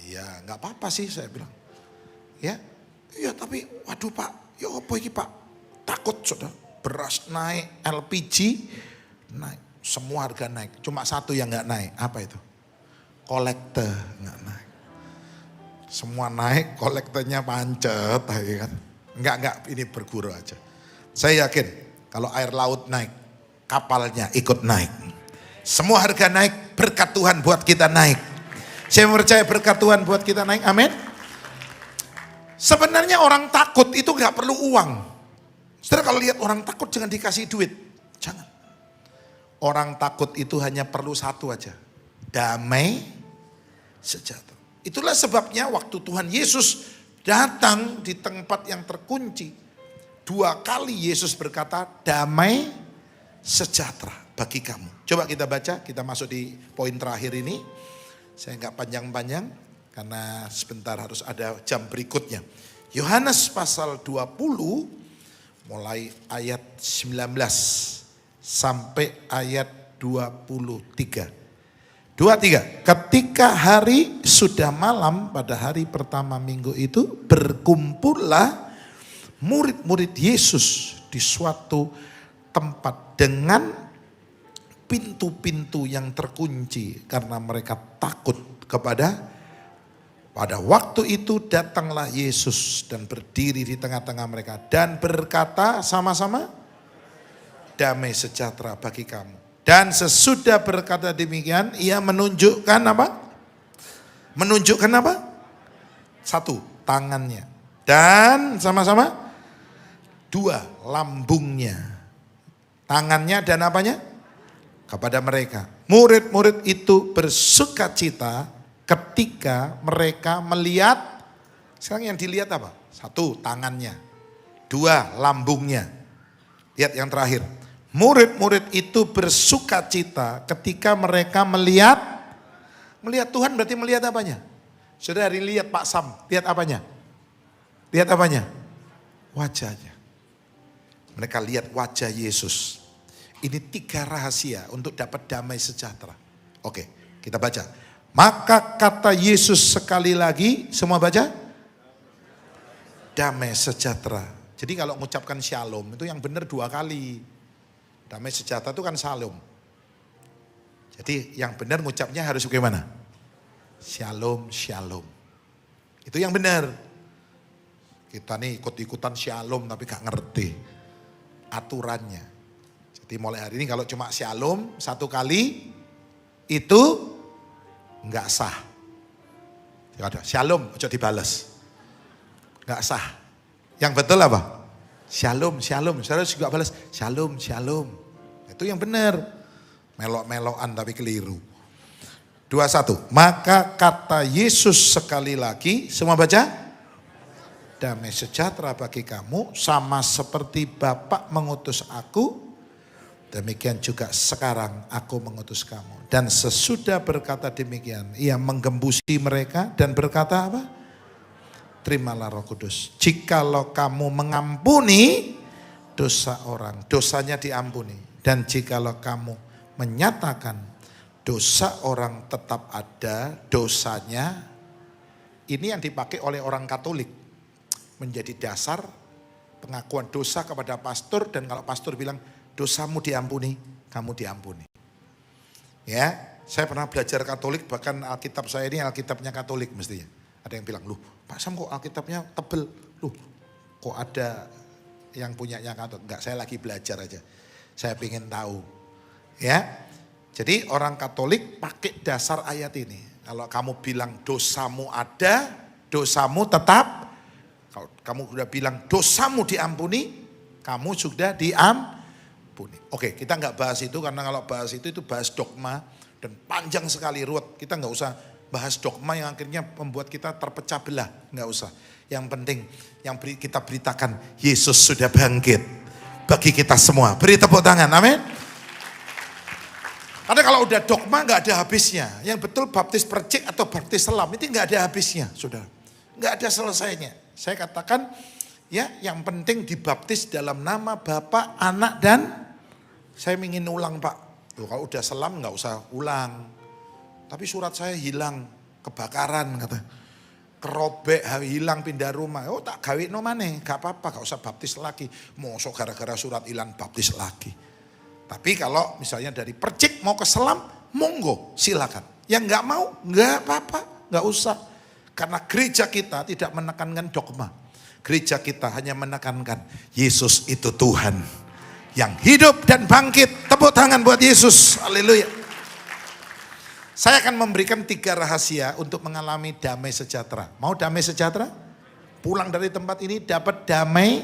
Iya, gak apa-apa sih saya bilang. Ya, iya tapi waduh Pak, ya apa ini Pak? Takut saudara, beras naik, LPG naik, semua harga naik. Cuma satu yang gak naik, apa itu? Kolektor gak naik. Semua naik, kolektornya pancet, ya kan? Enggak, ini berguru aja. Saya yakin kalau air laut naik, kapalnya ikut naik. Semua harga naik, berkat Tuhan buat kita naik. Saya percaya berkat Tuhan buat kita naik, amin. Sebenarnya orang takut itu gak perlu uang. Saudara kalau lihat orang takut jangan dikasih duit. Jangan. Orang takut itu hanya perlu satu aja. Damai sejahtera. Itulah sebabnya waktu Tuhan Yesus datang di tempat yang terkunci. 2 kali Yesus berkata damai sejahtera. bagi kamu. Coba kita baca, kita masuk di poin terakhir ini. Saya nggak panjang-panjang karena sebentar harus ada jam berikutnya. Yohanes pasal 20 mulai ayat 19 sampai ayat 23. 23. Ketika hari sudah malam pada hari pertama minggu itu, berkumpullah murid-murid Yesus di suatu tempat dengan pintu-pintu yang terkunci karena mereka takut pada waktu itu datanglah Yesus dan berdiri di tengah-tengah mereka dan berkata sama-sama, damai sejahtera bagi kamu. Dan sesudah berkata demikian, ia menunjukkan apa? Menunjukkan apa? Satu, tangannya. Dan sama-sama, dua, lambungnya. Tangannya dan apanya? Kepada mereka. Murid-murid itu bersukacita ketika mereka melihat. Sekarang yang dilihat apa? Satu, tangannya. Dua, lambungnya. Lihat yang terakhir. Murid-murid itu bersukacita ketika mereka melihat Tuhan, berarti melihat apanya? Saudara lihat Pak Sam, lihat apanya? Lihat apanya? Wajahnya. Mereka lihat wajah Yesus. Ini 3 rahasia untuk dapat damai sejahtera. Oke, kita baca. Maka kata Yesus sekali lagi, semua baca? Damai sejahtera. Jadi kalau mengucapkan shalom itu yang benar 2 kali. Damai sejahtera itu kan shalom. Jadi yang benar ngucapnya harus bagaimana? Shalom, shalom. Itu yang benar. Kita nih ikut-ikutan shalom tapi gak ngerti aturannya. Jadi mulai hari ini kalau cuma shalom 1 kali itu gak sah. Ada shalom, ojo dibales. Gak sah. Yang betul apa? Shalom, shalom. Saudara juga balas shalom, shalom. Itu yang benar. Melok-melokan tapi keliru. 21. Maka kata Yesus sekali lagi, semua baca? Damai sejahtera bagi kamu, sama seperti Bapa mengutus aku, demikian juga sekarang aku mengutus kamu. Dan sesudah berkata demikian, ia menggembusi mereka dan berkata apa? Terimalah Roh Kudus. Jikalau kamu mengampuni dosa orang, dosanya diampuni. Dan jikalau kamu menyatakan dosa orang tetap ada, dosanya. Ini yang dipakai oleh orang Katolik. Menjadi dasar pengakuan dosa kepada pastor. Dan kalau pastor bilang dosamu diampuni, kamu diampuni. Ya, saya pernah belajar Katolik, bahkan Alkitab saya ini Alkitabnya Katolik mestinya. Ada yang bilang, loh Pak Sam kok Alkitabnya tebel? Loh kok ada yang punyanya Katolik? Enggak, saya lagi belajar aja. Saya ingin tahu. Ya, jadi orang Katolik pakai dasar ayat ini. Kalau kamu bilang dosamu ada, dosamu tetap. Kalau kamu sudah bilang dosamu diampuni, kamu sudah diampuni. Oke, kita enggak bahas itu karena kalau bahas itu bahas dogma dan panjang sekali ruwet. Kita enggak usah bahas dogma yang akhirnya membuat kita terpecah belah. Enggak usah. Yang penting yang kita beritakan Yesus sudah bangkit bagi kita semua. Beri tepuk tangan, amin. Karena kalau udah dogma enggak ada habisnya. Yang betul baptis percik atau baptis selam itu enggak ada habisnya, saudara. Enggak ada selesainya. Saya katakan ya, yang penting dibaptis dalam nama Bapa, Anak dan saya ingin ulang Pak. Loh, kalau udah selam enggak usah ulang. Tapi surat saya hilang, kebakaran kata. Kerobek, hilang, pindah rumah. Oh tak gawe no maneh, gak apa-apa, gak usah baptis lagi. Mosok gara-gara surat hilang baptis lagi. Tapi kalau misalnya dari percik mau ke selam, monggo silakan. Yang gak mau, gak apa-apa, gak usah. Karena gereja kita tidak menekankan dogma. Gereja kita hanya menekankan Yesus itu Tuhan. Yang hidup dan bangkit. Tepuk tangan buat Yesus, haleluya. Saya akan memberikan 3 rahasia untuk mengalami damai sejahtera. Mau damai sejahtera? Pulang dari tempat ini dapat damai.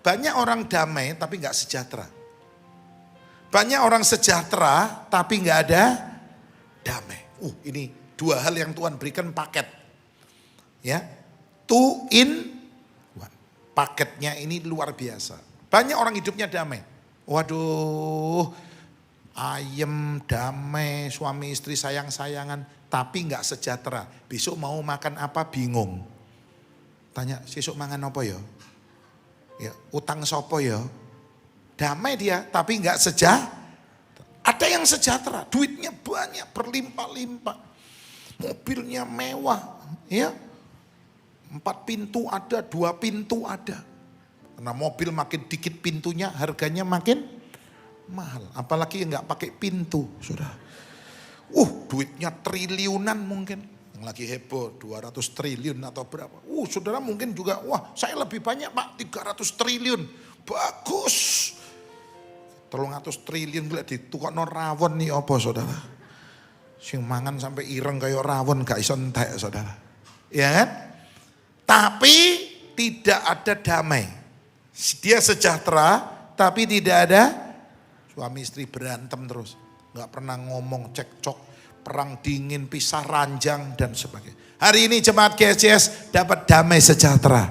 Banyak orang damai tapi gak sejahtera. Banyak orang sejahtera tapi gak ada damai. Ini 2 hal yang Tuhan berikan paket. Ya, 2 in 1. Paketnya ini luar biasa. Banyak orang hidupnya damai. Waduh, ayem, damai, suami istri sayang-sayangan, tapi nggak sejahtera. Besok mau makan apa bingung. Tanya, besok mangan apa ya? Ya, utang sopo ya? Damai dia, tapi nggak sejahtera. Ada yang sejahtera, duitnya banyak, berlimpah-limpah. Mobilnya mewah, ya. 4 pintu ada, 2 pintu ada. Karena mobil makin dikit pintunya, harganya makin mahal. Apalagi nggak pakai pintu, saudara. Duitnya triliunan mungkin. Yang lagi heboh, 200 triliun atau berapa. Saudara mungkin juga, saya lebih banyak Pak, 300 triliun. Bagus. 300 triliun gila ditukokno rawon nih apa saudara. Sing mangan sampai ireng kayak rawon gak iso entek saudara. Ya kan? Tapi tidak ada damai. Dia sejahtera tapi tidak ada suami istri berantem terus. Gak pernah ngomong cekcok, perang dingin, pisah ranjang dan sebagainya. Hari ini jemaat GSJS dapat damai sejahtera.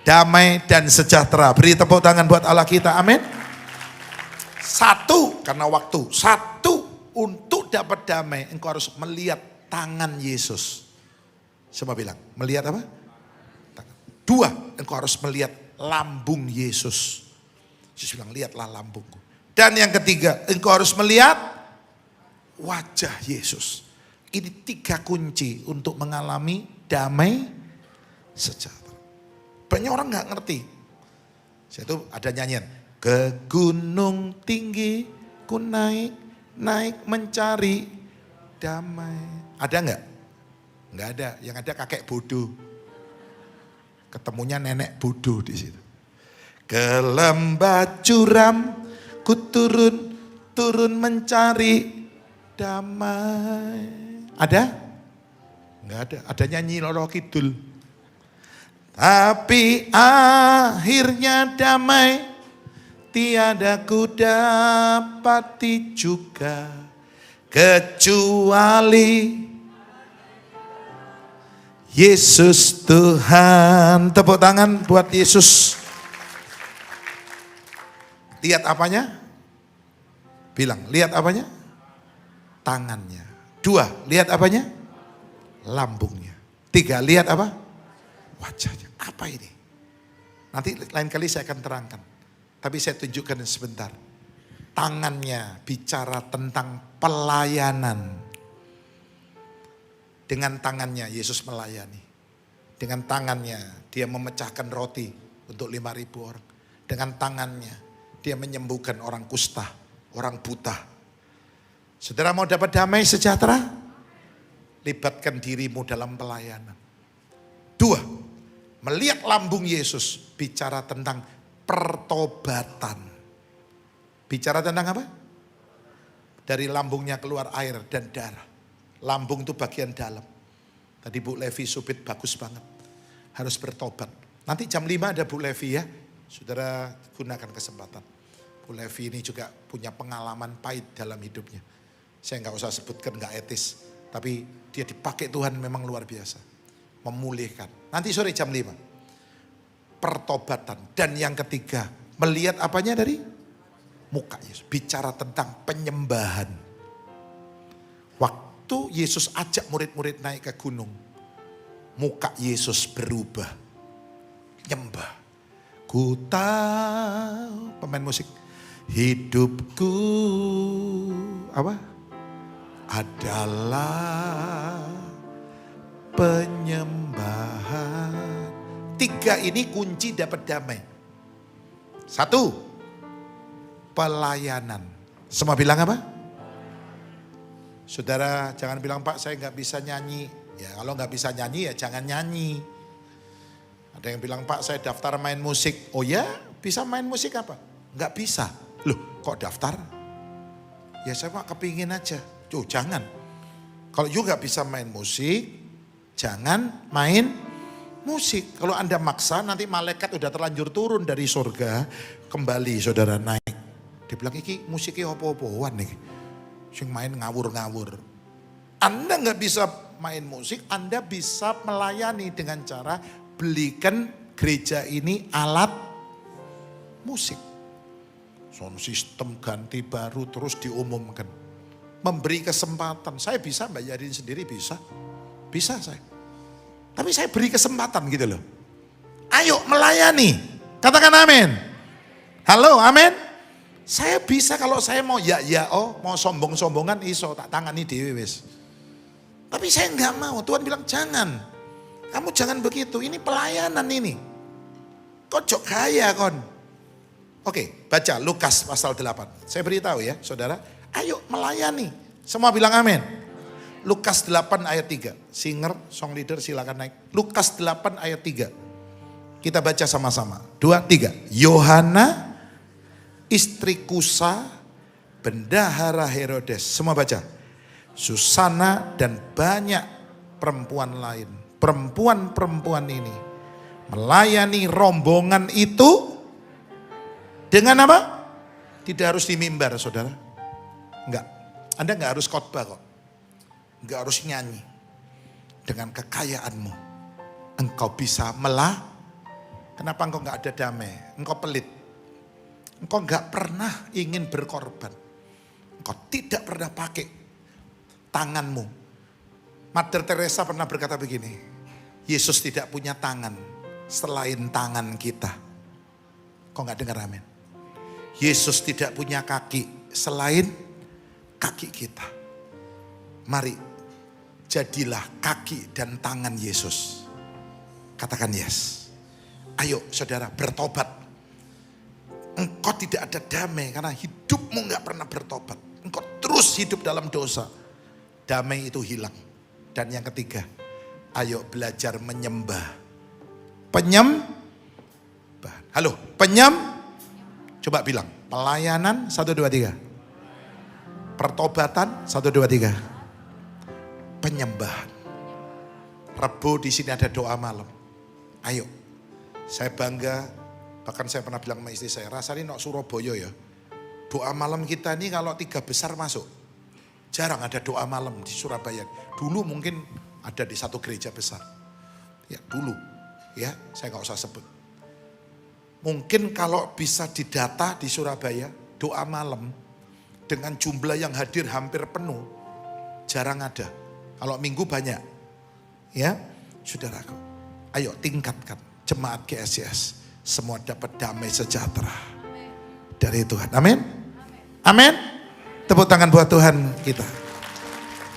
Damai dan sejahtera. Beri tepuk tangan buat Allah kita. Amin. Satu, karena waktu. Satu, untuk dapat damai, engkau harus melihat tangan Yesus. Semua bilang, melihat apa? Tangan. 2, engkau harus melihat lambung Yesus. Yesus bilang, lihatlah lambungku. Dan yang ketiga, engkau harus melihat wajah Yesus. Ini 3 kunci untuk mengalami damai sejahtera. Banyak orang gak ngerti. Saya tuh ada nyanyian. Ke gunung tinggi ku naik mencari damai. Ada enggak? Enggak ada, yang ada kakek bodoh. Ketemunya nenek bodoh di situ. Ke lembah curam ku turun mencari damai. Ada? Enggak ada, ada nyanyi Loro Kidul. Tapi akhirnya damai tiada ku dapati juga kecuali Yesus Tuhan. Tepuk tangan buat Yesus. Lihat apanya? Bilang, lihat apanya? Tangannya. 2, lihat apanya? Lambungnya. 3, lihat apa? Wajahnya. Apa ini? Nanti lain kali saya akan terangkan. Tapi saya tunjukkan sebentar. Tangannya bicara tentang pelayanan. Dengan tangannya Yesus melayani. Dengan tangannya dia memecahkan roti untuk 5.000 orang. Dengan tangannya dia menyembuhkan orang kusta, orang buta. Saudara mau dapat damai sejahtera? Libatkan dirimu dalam pelayanan. 2, melihat lambung Yesus bicara tentang pertobatan. Bicara tentang apa? Dari lambungnya keluar air dan darah. Lambung itu bagian dalam. Tadi Bu Levi Supit bagus banget. Harus bertobat. Nanti jam 5 ada Bu Levi ya. Saudara gunakan kesempatan. Bu Levi ini juga punya pengalaman pahit dalam hidupnya. Saya gak usah sebutkan, gak etis. Tapi dia dipakai Tuhan memang luar biasa. Memulihkan. Nanti sore jam 5. Pertobatan. Dan yang ketiga, melihat apanya dari muka Yesus. Bicara tentang penyembahan. Waktu Yesus ajak murid-murid naik ke gunung, muka Yesus berubah. Nyembah. Ku tahu, pemain musik, hidupku apa? Adalah penyembahan. 3 ini kunci dapat damai. 1, pelayanan. Semua bilang apa? Saudara jangan bilang Pak saya gak bisa nyanyi. Ya kalau gak bisa nyanyi ya jangan nyanyi. Ada yang bilang Pak saya daftar main musik. Oh ya bisa main musik apa? Gak bisa. Loh kok daftar? Ya saya Pak kepingin aja. Jangan. Kalau you gak bisa main musik, jangan main musik. Kalau Anda maksa nanti malaikat udah terlanjur turun dari surga. Kembali saudara naik. Dia bilang iki musiknya apa-apaan nih. Sing main ngawur-ngawur. Anda gak bisa main musik, Anda bisa melayani dengan cara belikan gereja ini alat musik. Sound system ganti baru terus diumumkan. Memberi kesempatan. Saya bisa bayarin sendiri, bisa. Bisa saya. Tapi saya beri kesempatan gitu loh. Ayo melayani. Katakan amin. Halo, amin. Saya bisa kalau saya mau mau sombong-sombongan iso tak tangani dewe wis. Tapi saya enggak mau. Tuhan bilang jangan. Kamu jangan begitu. Ini pelayanan ini. Kok jok gaya kon. Oke, baca Lukas pasal 8. Saya beritahu ya, saudara. Ayo melayani. Semua bilang amin. Lukas 8 ayat 3. Singer, song leader silakan naik. Lukas 8 ayat 3. Kita baca sama-sama. 2, 3. Yohana, istri Kusa, bendahara Herodes. Semua baca. Susana dan banyak perempuan lain. Perempuan-perempuan ini melayani rombongan itu dengan apa? Tidak harus di mimbar, saudara. Enggak. Anda enggak harus khotbah kok. Enggak harus nyanyi. Dengan kekayaanmu, engkau bisa Kenapa engkau enggak ada damai? Engkau pelit. Engkau enggak pernah ingin berkorban. Engkau tidak pernah pakai tanganmu. Mother Teresa pernah berkata begini, Yesus tidak punya tangan selain tangan kita. Kau enggak dengar amin? Yesus tidak punya kaki selain kaki kita. Mari jadilah kaki dan tangan Yesus. Katakan yes. Ayo saudara bertobat. Engkau tidak ada damai karena hidupmu enggak pernah bertobat. Engkau terus hidup dalam dosa. Damai itu hilang. Dan yang ketiga, ayo belajar menyembah. Halo, coba bilang, pelayanan 1, 2, 3. Pertobatan 1, 2, 3. Penyembahan. Rebo di sini ada doa malam. Ayo, saya bangga. Bahkan saya pernah bilang sama istri saya, rasanya nok Surabaya ya. Doa malam kita ini kalau 3 besar masuk. Jarang ada doa malam di Surabaya. Dulu mungkin ada di 1 gereja besar. Ya dulu, ya saya nggak usah sebut. Mungkin kalau bisa didata di Surabaya, doa malam dengan jumlah yang hadir hampir penuh, jarang ada. Kalau minggu banyak, ya saudaraku. Ayo tingkatkan jemaat GSCS. Semua dapat damai sejahtera dari Tuhan. Amin. Amin. Tepuk tangan buat Tuhan kita.